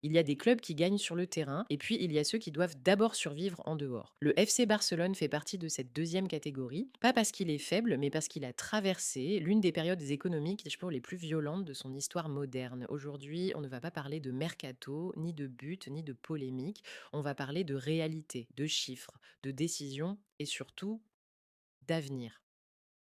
Il y a des clubs qui gagnent sur le terrain et puis il y a ceux qui doivent d'abord survivre en dehors. Le FC Barcelone fait partie de cette deuxième catégorie, pas parce qu'il est faible, mais parce qu'il a traversé l'une des périodes économiques, je pense, les plus violentes de son histoire moderne. Aujourd'hui, on ne va pas parler de mercato, ni de but, ni de polémique. On va parler de réalité, de chiffres, de décisions et surtout d'avenir.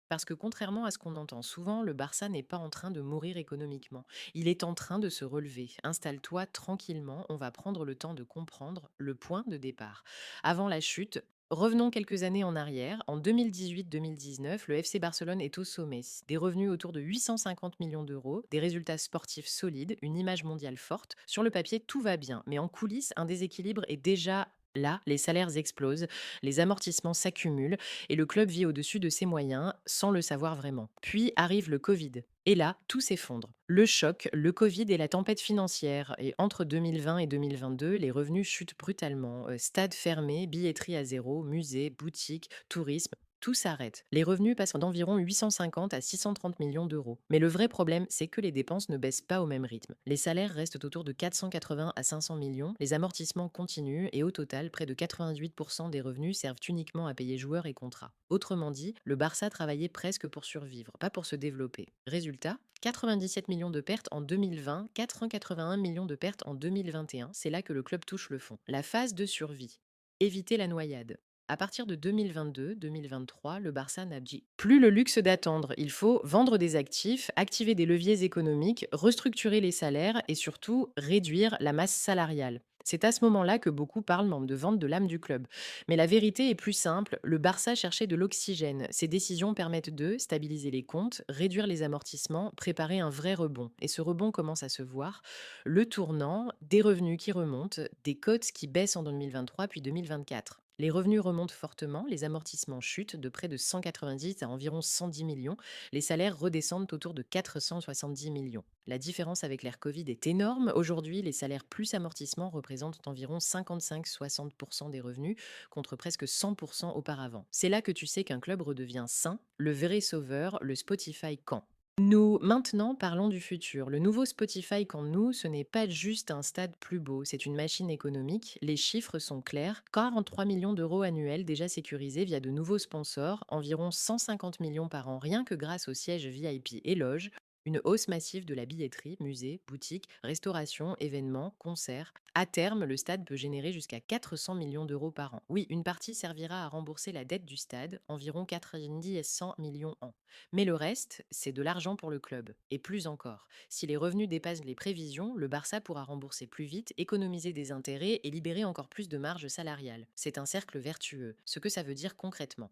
Parce que contrairement à ce qu'on entend souvent, le Barça n'est pas en train de mourir économiquement. Il est en train de se relever. Installe-toi tranquillement, on va prendre le temps de comprendre le point de départ. Avant la chute, revenons quelques années en arrière. En 2018-2019, le FC Barcelone est au sommet. Des revenus autour de 850 millions d'euros, des résultats sportifs solides, une image mondiale forte. Sur le papier, tout va bien. Mais en coulisses, un déséquilibre est déjà là. Les salaires explosent, les amortissements s'accumulent et le club vit au-dessus de ses moyens sans le savoir vraiment. Puis arrive le Covid. Et là, tout s'effondre. Le choc, le Covid et la tempête financière. Et entre 2020 et 2022, les revenus chutent brutalement. Stades fermés, billetterie à zéro, musées, boutiques, tourisme. Tout s'arrête. Les revenus passent d'environ 850 à 630 millions d'euros. Mais le vrai problème, c'est que les dépenses ne baissent pas au même rythme. Les salaires restent autour de 480 à 500 millions, les amortissements continuent et au total, près de 98% des revenus servent uniquement à payer joueurs et contrats. Autrement dit, le Barça travaillait presque pour survivre, pas pour se développer. Résultat, 97 millions de pertes en 2020, 481 millions de pertes en 2021, c'est là que le club touche le fond. La phase de survie. Éviter la noyade. À partir de 2022-2023, le Barça n'a plus le luxe d'attendre. Il faut vendre des actifs, activer des leviers économiques, restructurer les salaires et surtout réduire la masse salariale. C'est à ce moment-là que beaucoup parlent même de vente de l'âme du club. Mais la vérité est plus simple, le Barça cherchait de l'oxygène. Ces décisions permettent de stabiliser les comptes, réduire les amortissements, préparer un vrai rebond. Et ce rebond commence à se voir. Le tournant, des revenus qui remontent, des cotes qui baissent en 2023 puis 2024. Les revenus remontent fortement, les amortissements chutent de près de 190 à environ 110 millions, les salaires redescendent autour de 470 millions. La différence avec l'ère Covid est énorme. Aujourd'hui, les salaires plus amortissements représentent environ 55-60% des revenus contre presque 100% auparavant. C'est là que tu sais qu'un club redevient sain, le vrai sauveur, le Spotify quand. Nous, maintenant, parlons du futur. Le nouveau Spotify qu'en nous, ce n'est pas juste un stade plus beau, c'est une machine économique. Les chiffres sont clairs. 43 millions d'euros annuels déjà sécurisés via de nouveaux sponsors, environ 150 millions par an rien que grâce aux sièges VIP et loges. Une hausse massive de la billetterie, musées, boutiques, restauration, événements, concerts. À terme, le stade peut générer jusqu'à 400 millions d'euros par an. Oui, une partie servira à rembourser la dette du stade, environ 90 à 100 millions an. Mais le reste, c'est de l'argent pour le club. Et plus encore. Si les revenus dépassent les prévisions, le Barça pourra rembourser plus vite, économiser des intérêts et libérer encore plus de marge salariale. C'est un cercle vertueux. Ce que ça veut dire concrètement.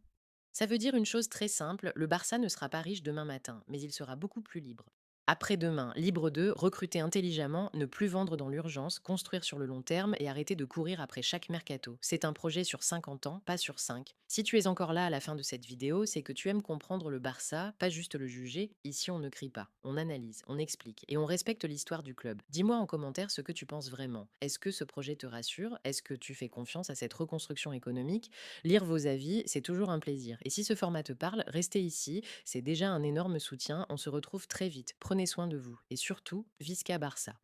Ça veut dire une chose très simple, le Barça ne sera pas riche demain matin, mais il sera beaucoup plus libre. Après-demain, libre de recruter intelligemment, ne plus vendre dans l'urgence, construire sur le long terme et arrêter de courir après chaque mercato. C'est un projet sur 50 ans, pas sur 5. Si tu es encore là à la fin de cette vidéo, c'est que tu aimes comprendre le Barça, pas juste le juger. Ici, on ne crie pas, on analyse, on explique et on respecte l'histoire du club. Dis-moi en commentaire ce que tu penses vraiment. Est-ce que ce projet te rassure? Est-ce que tu fais confiance à cette reconstruction économique? Lire vos avis, c'est toujours un plaisir. Et si ce format te parle, restez ici, c'est déjà un énorme soutien. On se retrouve très vite. Prenez soin de vous. Et surtout, Visca Barça.